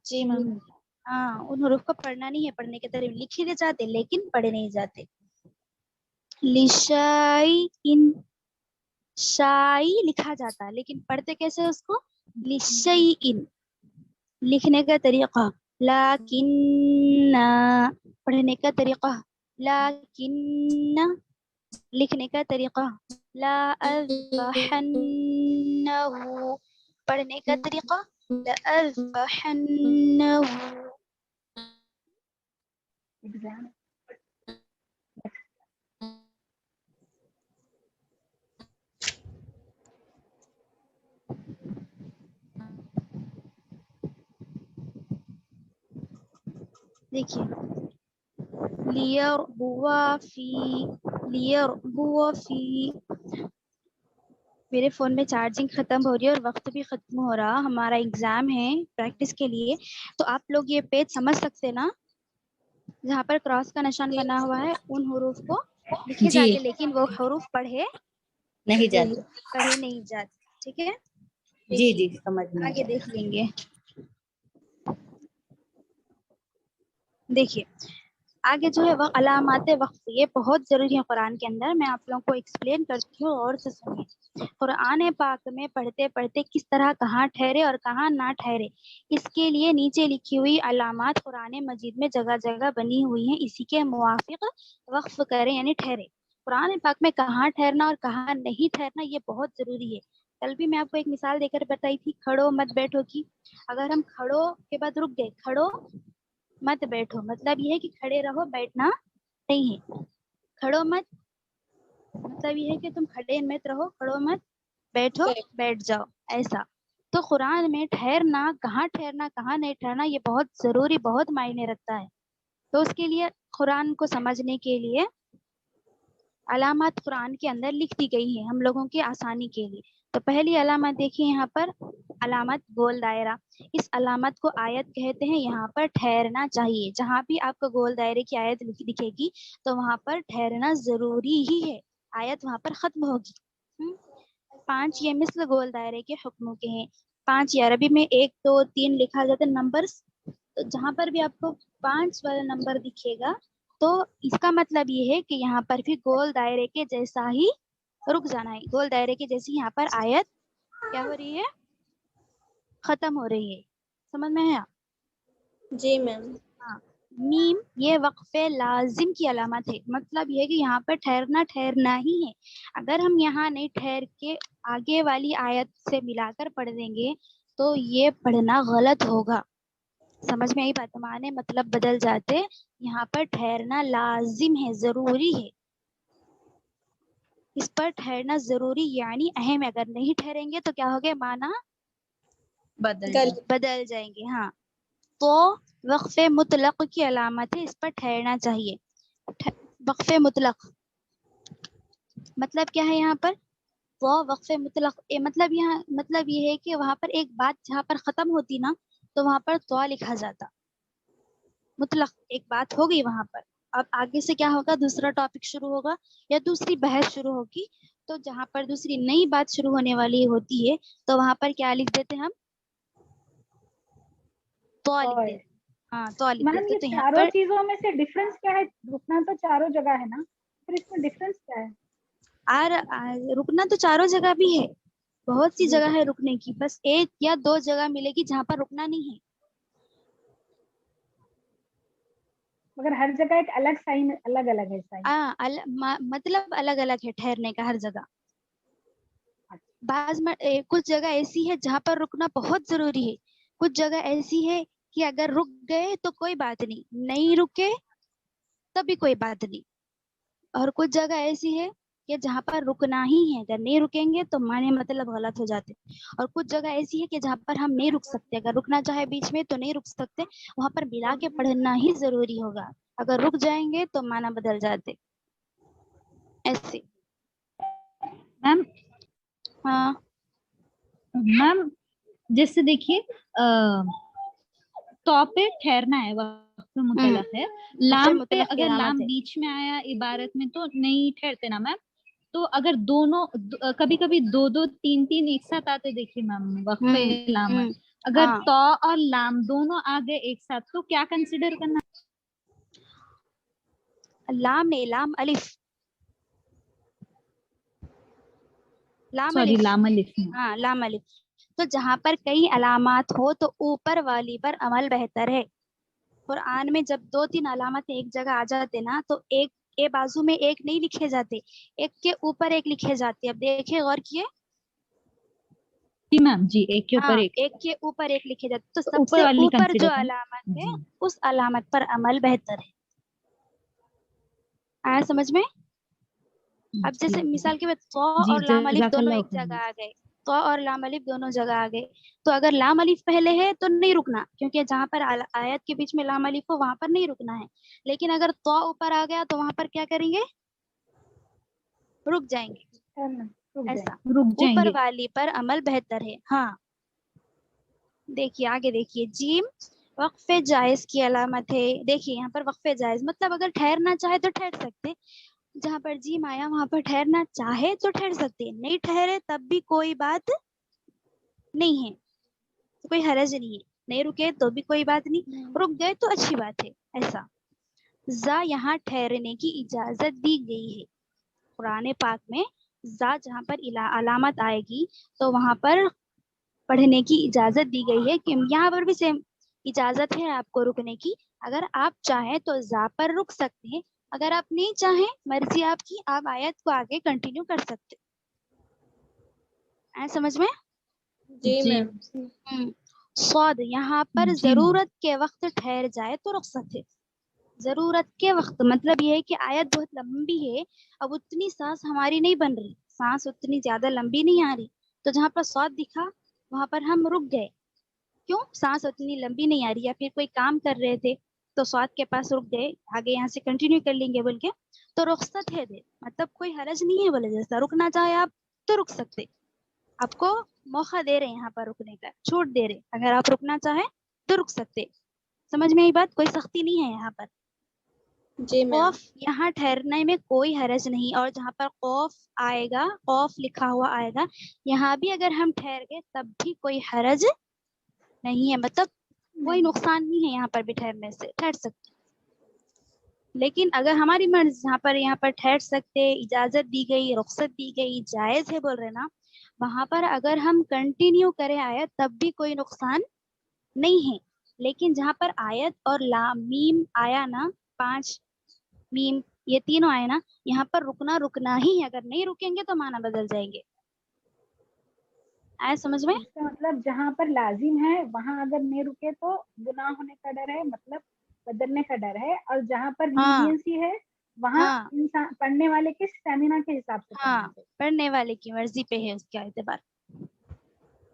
जी मैम। हाँ, उन हुरूफ को पढ़ना नहीं है, पढ़ने के तरीके लिखे जाते लेकिन पढ़े नहीं जाते। लिशाइन, शाई लिखा जाता है लेकिन पढ़ते कैसे उसको? लिशाइन, लिखने का तरीका लाकिन्ना, पढ़ने का तरीका लाकिन्ना, लिखने का तरीका ला अज़बहन्नहु, पढ़ने का तरीका ला अज़बहन्नहु। एग्जाम देखिए लियरबुआ फी, मेरे फ़ोन में चार्जिंग ख़त्म हो रही है और वक्त भी ख़त्म हो रहा, हमारा एग्ज़ाम है प्रैक्टिस के लिए। तो आप लोग ये पेज समझ सकते ना, जहाँ पर क्रॉस का निशान बना हुआ है उन हुरूफ को लिखे जाते लेकिन वो हुरूफ पढ़े नहीं जाते। ठीक है, जी समझ में आगे देख लेंगे। देखिए आगे जो है वह अलामात वक्फ, ये बहुत ज़रूरी है कुरान के अंदर। मैं आप लोगों को एक्सप्लेन करती हूँ और से सुनिए। कुरान पाक में पढ़ते पढ़ते किस तरह कहाँ ठहरे और कहाँ ना ठहरे, इसके लिए नीचे लिखी हुई अलामात कुरान मजीद में जगह जगह बनी हुई हैं। इसी के मुवाफिक वक्फ करें यानी ठहरे। कुरान पाक में कहाँ ठहरना और कहाँ नहीं ठहरना ये बहुत ज़रूरी है। कल भी मैं आपको एक मिसाल देकर बताई थी, खड़ो मत बैठो की। अगर हम खड़ो के बाद रुक गए, खड़ो मत बैठो, मतलब ये है कि खड़े रहो, बैठना नहीं है। खड़ो मत मतलब ये है कि तुम खड़े मत रहो, खड़ो मत बैठो, बैठ जाओ, ऐसा। तो कुरान में ठहरना, कहाँ नहीं ठहरना, ये बहुत जरूरी, बहुत मायने रखता है। तो उसके लिए कुरान को समझने के लिए अलामत कुरान के अंदर लिख दी गई है हम लोगों की आसानी के लिए। तो पहली अलामत देखिए यहाँ पर, अलामत गोल दायरा। इस अलामत को आयत कहते हैं। यहाँ पर ठहरना चाहिए, जहाँ भी आपको गोल दायरे की आयत दिखेगी तो वहाँ पर ठहरना जरूरी ही है, आयत वहाँ पर खत्म होगी। 5 ये मिस्ल गोल दायरे के हुक्मों के हैं। 5 ये अरबी में 1 2 3 लिखा जाता है नंबर्स। तो जहाँ पर भी आपको 5 वाला नंबर दिखेगा तो इसका मतलब ये है कि यहाँ पर भी गोल दायरे के जैसा ही रुक जाना है, गोल दायरे के जैसी यहाँ पर आयत क्या हो रही है, खत्म हो रही है। समझ में है? जी मैम। हाँ, मीम ये वक्फे लाजिम की अलामत है, मतलब ये है कि यहाँ पर ठहरना ही है। अगर हम यहाँ नहीं ठहर के आगे वाली आयत से मिलाकर पढ़ देंगे तो ये पढ़ना गलत होगा। समझ में आई बात? माने मतलब बदल जाते। यहाँ पर ठहरना लाजिम है, जरूरी है, इस पर ठहरना जरूरी यानी अहम है। अगर नहीं ठहरेंगे तो क्या हो गया, माना बदल जाएंगे। हाँ, तो वक्फे मुतलक की अलामत है, इस पर ठहरना चाहिए। वक्फे मुतलक मतलब क्या है यहाँ पर? वो वक्फे मुतलक मतलब यहाँ मतलब ये है कि वहाँ पर एक बात जहाँ पर खत्म होती ना तो वहाँ पर तो लिखा जाता। मुतलक एक बात हो गई वहाँ पर। अब आगे से क्या होगा, दूसरा टॉपिक शुरू होगा या दूसरी बहस शुरू होगी। तो जहाँ पर दूसरी नई बात शुरू होने वाली होती है तो वहाँ पर क्या लिख देते हैं हम, तो लिख और देते, हाँ तो लिख मैम देते। ये तो यहाँ चारों पर चीजों में से डिफरेंस क्या है? रुकना तो चारों जगह है ना, फिर इसमें डिफरेंस क्या है? रुकना तो चारों जगह भी है, बहुत सी जी, जगह है रुकने की, बस एक या दो जगह मिलेगी जहाँ पर रुकना नहीं है। मगर हर जगह एक अलग साइन, अलग अलग है साइन। मतलब अलग अलग है ठहरने का हर जगह। कुछ जगह ऐसी है जहाँ पर रुकना बहुत जरूरी है, कुछ जगह ऐसी है कि अगर रुक गए तो कोई बात नहीं, नहीं रुके तब भी कोई बात नहीं। और कुछ जगह ऐसी है कि जहाँ पर रुकना ही है, अगर नहीं रुकेंगे तो माने मतलब गलत हो जाते। और कुछ जगह ऐसी है कि जहाँ पर हम नहीं रुक सकते, अगर रुकना चाहे बीच में तो नहीं रुक सकते, वहां पर मिला के पढ़ना ही जरूरी होगा, अगर रुक जाएंगे तो माना बदल जाते ऐसे। मैम हाँ मैम जैसे देखिए तो पे ठहरना है, वक्त मुतलक है, लाम पे मुतलक की अगर अलामत लाम है। बीच में आया इबारत में तो नहीं ठहरते ना मैम। तो अगर दोनों कभी कभी दो दो तीन तीन एक साथ आते, देखिए मैम वक्फे लामत, अगर हाँ। तो और लाम दोनों आ गए एक साथ तो क्या कंसिडर करना? लाम नहीं, लाम अलिफ, लाम सॉरी अलिफ। लाम अलिफ। हाँ लाम अलिफ। तो जहाँ पर कई अलामत हो तो ऊपर वाली पर अमल बेहतर है। कुरान में जब दो तीन अलामत एक जगह आ जाते ना तो एक के बाजू में एक नहीं लिखे जाते, एक के ऊपर एक लिखे जाते। अब देखिए गौर किए। जी मैम जी, एक के ऊपर एक के ऊपर एक लिखे जाते, तो तो ऊपर सबसे वाली ऊपर कंसिडर जो करें अलामत है जी। उस अलामत पर अमल बेहतर है। आया समझ में? अब जैसे मिसाल के बाद तो जी और लाम अलिफ दोनों जज़ाकल्लाह एक जगह आ गए, तो और लाम अलिफ दोनों जगह आ गए, तो अगर लाम अलिफ पहले है तो नहीं रुकना, क्योंकि जहाँ पर आयत के बीच में लाम अलिफ हो वहां पर नहीं रुकना है। लेकिन अगर तो ऊपर आ गया तो वहां पर क्या करेंगे? रुक जाएंगे। ऐसा रुक ऊपर जाएंगे। वाली पर अमल बेहतर है। हाँ देखिए आगे देखिए, जीम वक्फे जायज की अलामत है। देखिए यहाँ पर वक्फे जायज मतलब अगर ठहरना चाहे तो ठहर सकते, जहाँ पर जीम आया वहां पर ठहरना चाहे तो ठहर सकते, नहीं ठहरे तब भी कोई बात नहीं है, तो कोई हरज नहीं है, नहीं रुके तो भी कोई बात नहीं, रुक गए तो अच्छी बात है। ऐसा जा यहाँ ठहरने की इजाजत दी गई है। कुरान पाक में जा जहाँ पर अलामत आएगी तो वहां पर पढ़ने की इजाजत दी गई है। कि यहाँ पर भी सेम इजाजत है आपको रुकने की, अगर आप चाहें तो जा पर रुक सकते हैं, अगर आप नहीं चाहें मर्जी आपकी, आप आयत को आगे कंटिन्यू कर सकते हैं। समझ में? जी मैम। सौद यहाँ पर जी जरूरत के वक्त ठहर जाए तो रुखसत है। जरूरत के वक्त मतलब ये है कि आयत बहुत लंबी है, अब उतनी सांस हमारी नहीं बन रही, सांस उतनी ज्यादा लंबी नहीं आ रही, तो जहाँ पर सौद दिखा वहां पर हम रुक गए। क्यों? सांस उतनी लंबी नहीं आ रही, या फिर कोई काम कर रहे थे तो स्वाद के पास रुक गए, आगे यहाँ से कंटिन्यू कर लेंगे बोल के, तो रुखसत है दे, मतलब कोई हरज नहीं है बोले, जैसा रुकना चाहे आप तो रुक सकते, आपको मौका दे रहे हैं यहाँ पर रुकने का, छूट दे रहे, अगर आप रुकना चाहे तो रुक सकते। समझ में आई बात? कोई सख्ती नहीं है यहाँ पर। जी मैम। खौफ यहाँ ठहरने में कोई हरज नहीं, और जहाँ पर खौफ आएगा, खौफ लिखा हुआ आएगा, यहाँ भी अगर हम ठहर गए तब भी कोई हरज नहीं है, मतलब कोई नुकसान नहीं है यहाँ पर भी ठहरने से, ठहर सकते। लेकिन अगर हमारी मर्जी, यहाँ पर ठहर सकते, इजाजत दी गई, रुखसत दी गई, जायज है बोल रहे ना, वहां पर अगर हम कंटिन्यू करें आयत तब भी कोई नुकसान नहीं है। लेकिन जहाँ पर आयत और लाम मीम आया ना, 5 मीम ये तीनों आए ना, यहाँ पर रुकना रुकना ही है, अगर नहीं रुकेंगे तो माना बदल जाएंगे। आया समझ में? इसका मतलब जहाँ पर लाजिम है वहाँ अगर नहीं रुके तो गुनाह होने का डर है, मतलब बदलने का डर है, और जहाँ पर लीनियंसी है वहाँ इंसान पढ़ने वाले के स्टेमिना के हिसाब से पढ़ना चाहिए। पढ़ने वाले की मर्जी पे है उसका एतबार।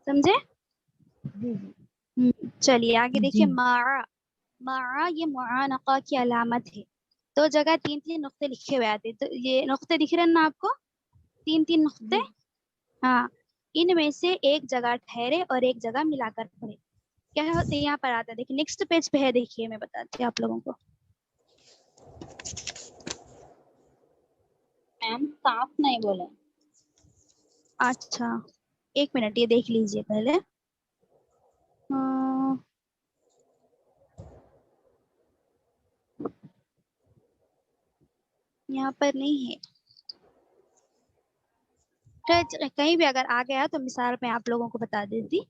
समझे? जी जी। चलिए आगे देखिए, माआ ये मुआनका की अलामत है। दो जगह 3-3 नुक्ते लिखे हुए आते, तो ये नुक्ते दिख रहे हैं ना आपको, 3-3 नुक्ते। हाँ, इनमें से एक जगह ठहरे और एक जगह मिलाकर पढ़े। क्या होते हैं यहाँ पर आता है, देखिए नेक्स्ट पेज पे है, देखिए मैं बताती हूँ आप लोगों को। मैम साफ नहीं बोले। अच्छा एक मिनट, ये देख लीजिए पहले। यहाँ पर नहीं है। तो कहीं भी अगर आ गया तो मिसाल मैं आप लोगों को बता देती।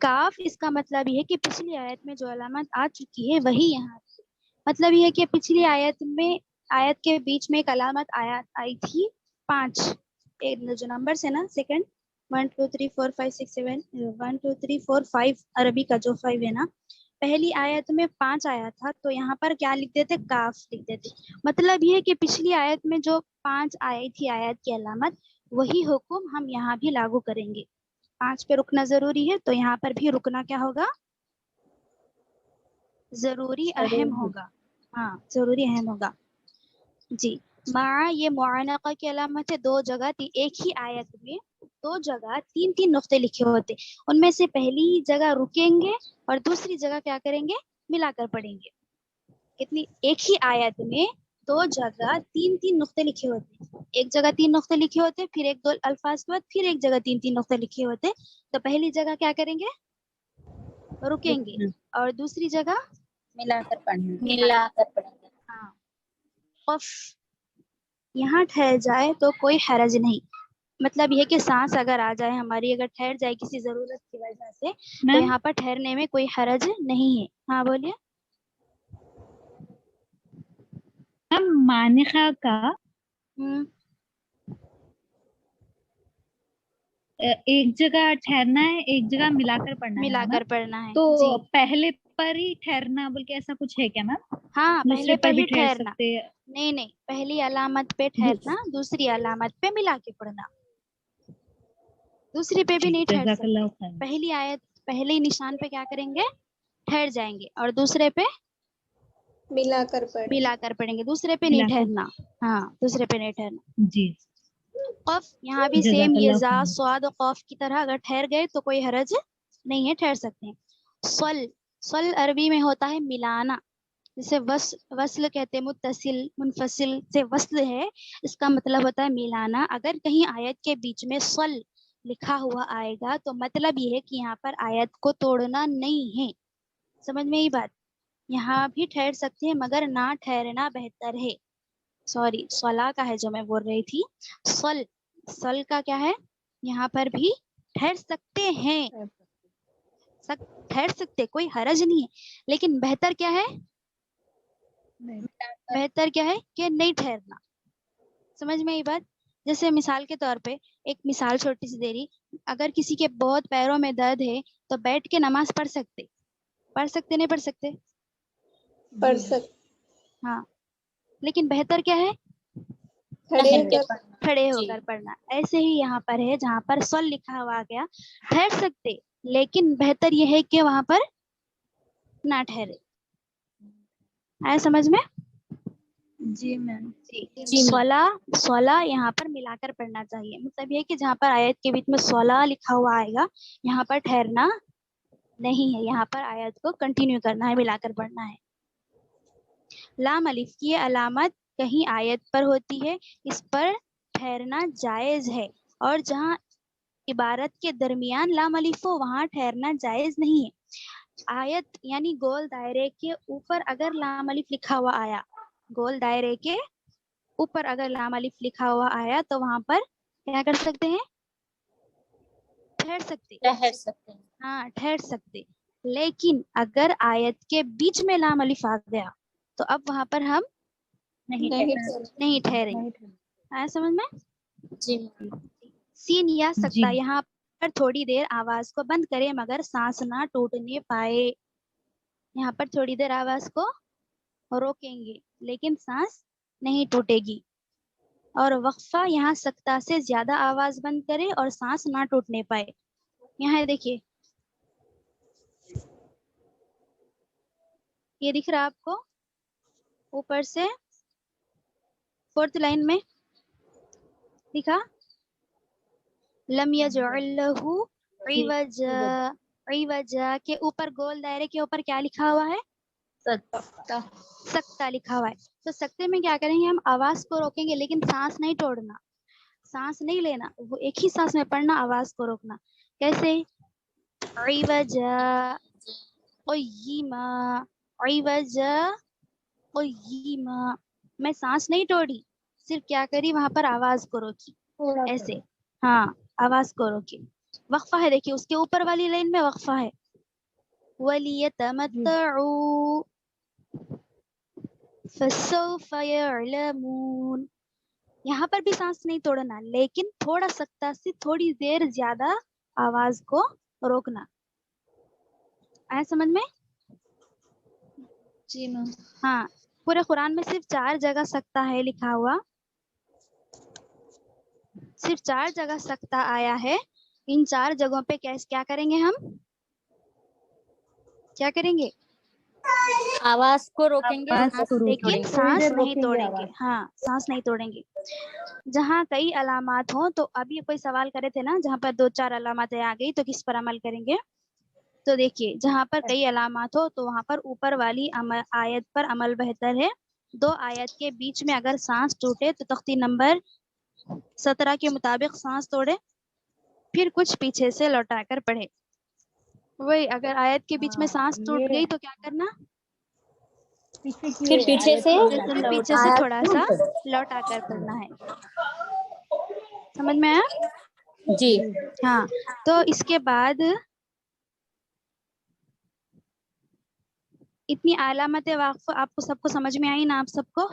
काफ इसका मतलब ये है कि पिछली आयत में जो अलामत आ चुकी है वही यहाँ, मतलब ये है कि पिछली आयत में, आयत के बीच में एक अलामत आई थी 5, जो नंबर है ना सेकंड 1 2 3 4 5 6 7 1 2 3 4 5 अरबी का जो 5 है ना, पहली आयत में 5 आया था तो यहाँ पर क्या लिख देते, काफ लिख देते। मतलब ये है कि पिछली आयत में जो 5 आई थी आयत की अलामत, वही हुक्म हम यहाँ भी लागू करेंगे। 5 पे रुकना जरूरी है तो यहाँ पर भी रुकना क्या होगा, जरूरी अहम होगा। हाँ जरूरी अहम होगा जी। मा ये मुआनका की अलामत है, 2 जगह थी एक ही आयत में 2 जगह 3-3 नुक्ते लिखे होते, उनमें से पहली जगह रुकेंगे और दूसरी जगह क्या करेंगे, मिलाकर पढ़ेंगे। कितनी, एक ही आयत में 2 जगह 3-3 नुक्ते लिखे होते, एक जगह 3 नुक्ते लिखे होते, फिर 1-2 अल्फाज के बाद फिर एक जगह 3-3 नुक्ते लिखे होते, तो पहली जगह क्या करेंगे, रुकेंगे और दूसरी जगह मिलाकर पढ़ना। मिलाकर पढ़ेंगे। हाँ कफ यहाँ ठहर जाए तो कोई हरज नहीं, मतलब यह कि सांस अगर आ जाए हमारी, अगर ठहर जाए किसी जरूरत की वजह से, तो मैम यहाँ पर ठहरने में कोई हरज नहीं है। हाँ बोलिए। मैम मानिका का एक जगह ठहरना है, एक जगह मिलाकर पढ़ना है मिलाकर मैम। पढ़ना है तो जी। पहले पर ही ठहरना बोल के ऐसा कुछ है क्या मैम? हाँ दूसरे पहले पर भी ही ठहर ठहरना, सकते हैं? नहीं नहीं, पहली अलामत पे ठहरना, दूसरी अलामत पे मिला के पढ़ना, दूसरी पे भी नहीं ठहर जज़ाकल्लाह सकते। खैर। पहली आयत, पहले निशान पे क्या करेंगे, ठहर जाएंगे और दूसरे पे मिलाकर पढ़े। मिलाकर पढ़ेंगे, दूसरे पे नहीं मिलाकर। ठहरना। हाँ दूसरे पे नहीं ठहरना। जी कफ यहाँ भी सेम, ये जज़ाकल्लाह जा खैर। स्वाद और कफ की तरह अगर ठहर गए तो कोई हरज नहीं है, ठहर सकते हैं। स्वल, स्वल अरबी में होता है मिलाना, जैसे वस्ल कहते हैं, मुत्तसिल मुनफसिल से वस्ल है, इसका मतलब होता है मिलाना। अगर कहीं आयत के बीच में स्वल लिखा हुआ आएगा तो मतलब ये है कि यहाँ पर आयत को तोड़ना नहीं है। समझ में ये बात, यहाँ भी ठहर सकते हैं मगर ना ठहरना बेहतर है। सॉरी स्वला का है जो मैं बोल रही थी, स्वल, स्वल का क्या है, यहाँ पर भी ठहर सकते हैं, ठहर सकते, कोई हरज नहीं है, लेकिन बेहतर क्या है, बेहतर क्या है कि नहीं ठहरना। समझ में ये बात। जैसे मिसाल के तौर पे एक मिसाल छोटी सी दे रही, अगर किसी के बहुत पैरों में दर्द है तो बैठ के नमाज पढ़ सकते, पढ़ सकते नहीं पढ़ सकते, पढ़ सकते। हाँ, लेकिन बेहतर क्या है, खड़े होकर पढ़ना। ऐसे ही यहाँ पर है, जहाँ पर स्वल लिखा हुआ गया ठहर सकते, लेकिन बेहतर यह है कि वहां पर ना ठहरे। आया समझ में जी मैम। जी। स्वला यहाँ पर मिलाकर पढ़ना चाहिए, मतलब ये कि जहाँ पर आयत के बीच में स्वला लिखा हुआ आएगा यहाँ पर ठहरना नहीं है, यहाँ पर आयत को कंटिन्यू करना है, मिलाकर पढ़ना है। लाम अलिफ की अलामत कहीं आयत पर होती है, इस पर ठहरना जायज है, और जहाँ इबारत के दरमियान लाम अलिफ हो वहाँ ठहरना जायज नहीं है। आयत यानी गोल दायरे के ऊपर अगर लाम अलिफ लिखा हुआ आया, गोल दायरे के ऊपर अगर लाम अलिफ लिखा हुआ आया तो वहां पर क्या कर सकते हैं, ठहर सकते, हाँ ठहर सकते। लेकिन अगर आयत के बीच में लाम अलिफ आ गया तो अब वहां पर हम नहीं ठहरेंगे। आया समझ में जी। सीन या सकता, जी। यहाँ पर थोड़ी देर आवाज को बंद करें मगर सांस ना टूटने पाए। यहाँ पर थोड़ी देर आवाज को रोकेंगे लेकिन सांस नहीं टूटेगी। और वक्फा, यहाँ सकता से ज्यादा आवाज बंद करे और सांस ना टूटने पाए। यहाँ देखिए, ये दिख रहा है आपको ऊपर से 4th लाइन में दिखा, लम यजअल लहू इवजा, इवजा के ऊपर गोल दायरे के ऊपर क्या लिखा हुआ है, सकता लिखा हुआ है। तो सकते में क्या करेंगे, हम आवाज को रोकेंगे लेकिन सांस नहीं तोड़ना, सांस नहीं लेना, वो एक ही सांस में पढ़ना, आवाज को रोकना। कैसे, इवजा क़य्यिमा, इवजा क़य्यिमा, मैं सांस नहीं तोड़ी, सिर्फ क्या करी वहां पर आवाज को रोकी, थोड़ा सा। ऐसे, हाँ आवाज को रोकी। वक्फा है, देखिए उसके ऊपर वाली लाइन में वक्फा है, वलियतमत्तउ फसौफ यअलमून। यहाँ पर भी सांस नहीं तोड़ना, लेकिन थोड़ा सख्ता से थोड़ी देर ज्यादा आवाज को रोकना। आया समझ में? जी मैम। हाँ, पूरे कुरान में सिर्फ 4 जगह सख्ता है लिखा हुआ, सिर्फ 4 जगह सख्ता आया है। इन 4 जगहों पे क्या करेंगे हम? क्या करेंगे? आवाज को रोकेंगे, लेकिन सांस नहीं तोड़ेंगे। हाँ, सांस नहीं तोड़ेंगे। जहाँ कई अलामात हो, तो अभी कोई सवाल करे थे ना, जहाँ पर 2-4 अलामतें आ गई तो किस पर अमल करेंगे? तो देखिए, जहाँ पर कई अलामात हो तो वहाँ पर ऊपर वाली आयत पर अमल बेहतर है। 2 आयत के बीच में अगर सांस टूटे तो तख्ती नंबर 17 के मुताबिक सांस तोड़े, फिर कुछ पीछे से लौटाकर पढ़े। वही, अगर आयत के बीच में सांस टूट गई तो क्या करना? फिर पीछे से थोड़ा सा लौटाकर पढ़ना है। समझ में आया? जी। हाँ, तो इसके बाद इतनी अलामतें वाक़फ़ आपको सबको समझ में आई ना? आप सबको?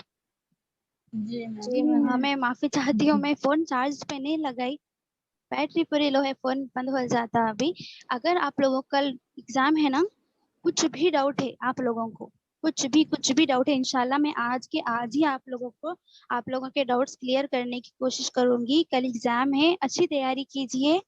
जी मैं माफी चाहती हूँ, मैं फोन चार्ज पे नहीं लगाई, बैटरी पूरी लो है, फोन बंद हो जाता अभी। अगर आप लोगों का कल एग्जाम है ना, कुछ भी डाउट है आप लोगों को, कुछ भी डाउट है, इंशाल्लाह मैं आज ही आप लोगों के डाउट्स क्लियर करने की कोशिश करूंगी। कल एग्जाम है, अच्छी तैयारी कीजिए,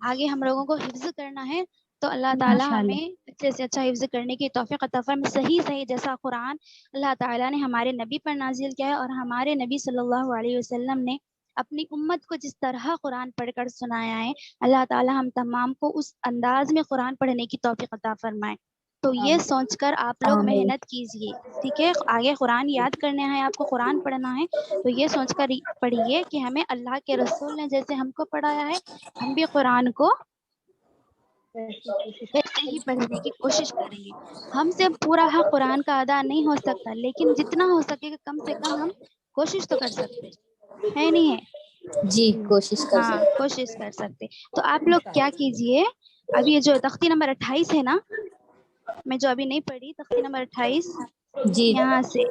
आगे हम लोगों को हिफ्ज करना है, तो अल्लाह ताला हमें अच्छे से अच्छा हिफ्ज करने की तौफीक अता फरमाए। सही जैसा कुरान अल्लाह ताला ने हमारे नबी पर नाजिल किया है, और हमारे नबी सल्लल्लाहु अलैहि वसल्लम ने अपनी उम्मत को जिस तरह कुरान पढ़कर सुनाया है, अल्लाह ताला हम तमाम को उस अंदाज में कुरान पढ़ने की तौफीक अता फरमाए। तो ये सोचकर आप लोग मेहनत कीजिए, ठीक है? आगे कुरान याद करने हैं, आपको कुरान पढ़ना है, तो ये सोचकर पढ़िए कि हमें अल्लाह के रसूल ने जैसे हमको पढ़ाया है, हम भी कुरान को वैसे ही पढ़ने की कोशिश करेंगे। हमसे पूरा हक कुरान का अदा नहीं हो सकता, लेकिन जितना हो सकेगा कम से कम हम कोशिश तो कर सकते है, नहीं है? जी, कोशिश कर हाँ, सकते। कोशिश कर सकते। तो आप लोग क्या कीजिए, अभी ये जो तख्ती नंबर 28 है ना, मैं जो अभी नहीं पढ़ी, तख्ती नंबर 28 जी यहाँ से,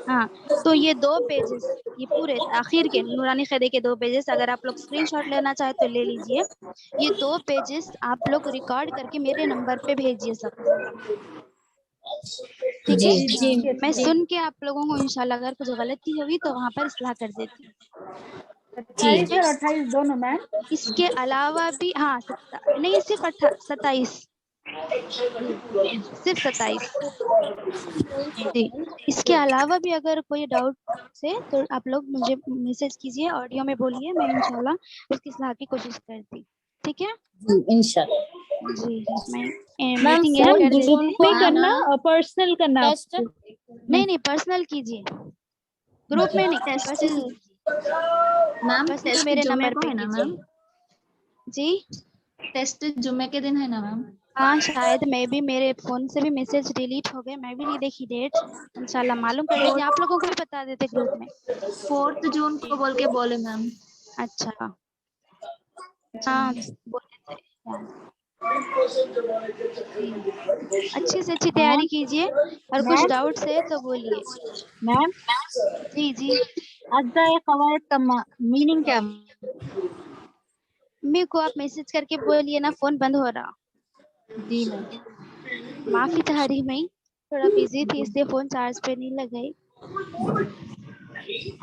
हाँ, तो ये 2 पेजेस, ये पूरे आखिर के नूरानी क़ैदे के 2 पेजेस, अगर आप लोग स्क्रीनशॉट लेना चाहे तो ले लीजिए। ये 2 पेजेस आप लोग रिकॉर्ड करके मेरे नंबर पे भेजिए सबको, ठीक है? जी मैं सुन के आप लोगों को इंशाल्लाह अगर कुछ गलती हुई तो वहाँ पर इस्लाह कर देती हूँ। 27 और 28 दोनों मैम? इसके अलावा भी, हाँ, नहीं सिर्फ 27, सिर्फ 27 जी। इसके अलावा भी अगर कोई डाउट है तो आप लोग मुझे मैसेज कीजिए, ऑडियो में बोलिए, मैं इंशाल्लाह उसकी सलाह की कोशिश करती, ठीक है जी, इंशाल्लाह। जी। मैं मैम मीटिंग एंड कर देती हूँ। में करना, पर्सनल करना टेस्ट नहीं पर्सनल कीजिए, ग्रुप में नहीं, पर्सनल मैम पर्सनल टेस्ट मेरे जुम्मे नंबर को पे है ना कीजिए मैम? जी। टेस्ट जुम्मे के दिन है ना मैम? हाँ, शायद मैं भी, मेरे फोन से भी मैसेज डिलीट हो गए, मैं भी नहीं देखी डेट, इंशाल्लाह मालूम कर लेती, आप लोगों को भी बता देते ग्रुप में। 4 जून को बोल के बोले मैम। अच्छा, हाँ बोले थे याद। अच्छी से अच्छी तैयारी कीजिए, और कुछ डाउट्स है तो बोलिए। मैम जी अज़्ज़ाए क़वाइद का मीनिंग क्या? मेरे को आप मैसेज करके बोलिए ना, फोन बंद हो रहा। जी मैम। माफी चाह रही मैं, थोड़ा बिजी थी इसलिए फोन चार्ज पे नहीं लगाई।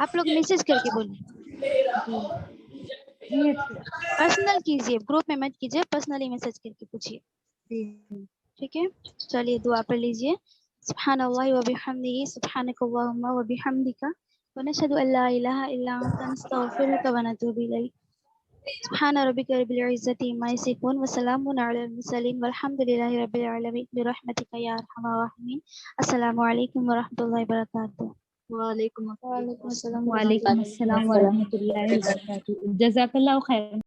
आप लोग मैसेज करके बोलिए, पर्सनल कीजिए, ग्रुप में मत कीजिए, पर्सनली मैसेज करके पूछिए, ठीक है? चलिए दुआ पढ़ लीजिए। सुब्हानल्लाहि व बिहम्दिही, सुब्हानकल्लाहुम्मा व बिहम्दिका, व नशहदु अल्ला इलाहा इल्ला अंता, नस्तगफिरुका व नतूबु इलैक। सुब्हान रब्बिका रब्बिल इज्जति अम्मा यसिफून, व सलामुन अलल मुरसलीन, वल्हम्दुलिल्लाहि रब्बिल आलमीन, बिरहमतिका या अरहमर राहिमीन। अस्सलामु अलैकुम व रहमतुल्लाहि व बरकातुहू। वालेकुम वालेकुम अस्सलाम व रहमतुल्लाहि व बरकातुहू। जज़ाकल्लाहु खैर।